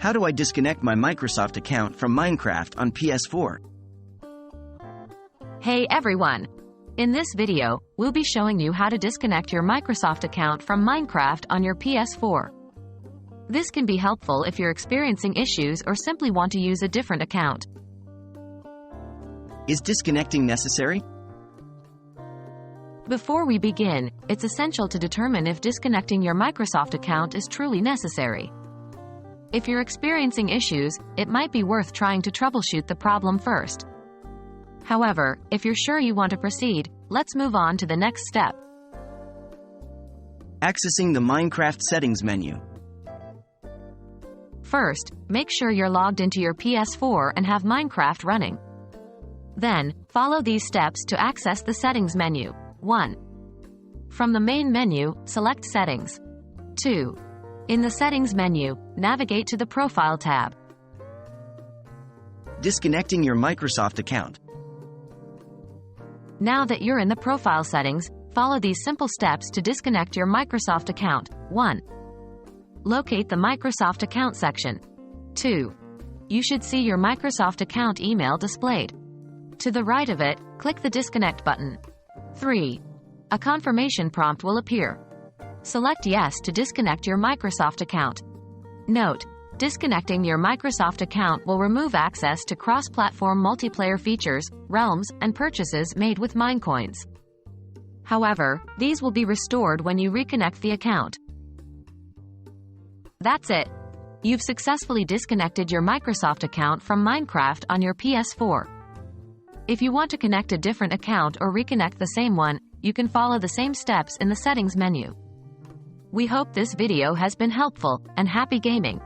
How do I disconnect my Microsoft account from Minecraft on PS4? Hey everyone! In this video, we'll be showing you how to disconnect your Microsoft account from Minecraft on your PS4. This can be helpful if you're experiencing issues or simply want to use a different account. Is disconnecting necessary? Before we begin, it's essential to determine if disconnecting your Microsoft account is truly necessary. If you're experiencing issues, it might be worth trying to troubleshoot the problem first. However, if you're sure you want to proceed, let's move on to the next step. Accessing the Minecraft settings menu. First, make sure you're logged into your PS4 and have Minecraft running. Then, follow these steps to access the settings menu. 1. From the main menu, select Settings. 2. In the Settings menu, navigate to the Profile tab. Disconnecting your Microsoft account. Now that you're in the Profile settings, follow these simple steps to disconnect your Microsoft account. 1. Locate the Microsoft account section. 2. You should see your Microsoft account email displayed. To the right of it, click the Disconnect button. 3. A confirmation prompt will appear. Select Yes to disconnect your Microsoft account. Note: disconnecting your Microsoft account will remove access to cross-platform multiplayer features, realms, and purchases made with Minecoins. However, these will be restored when you reconnect the account. That's it. You've successfully disconnected your Microsoft account from Minecraft on your PS4. If you want to connect a different account or reconnect the same one, you can follow the same steps in the settings menu. We hope this video has been helpful, and happy gaming!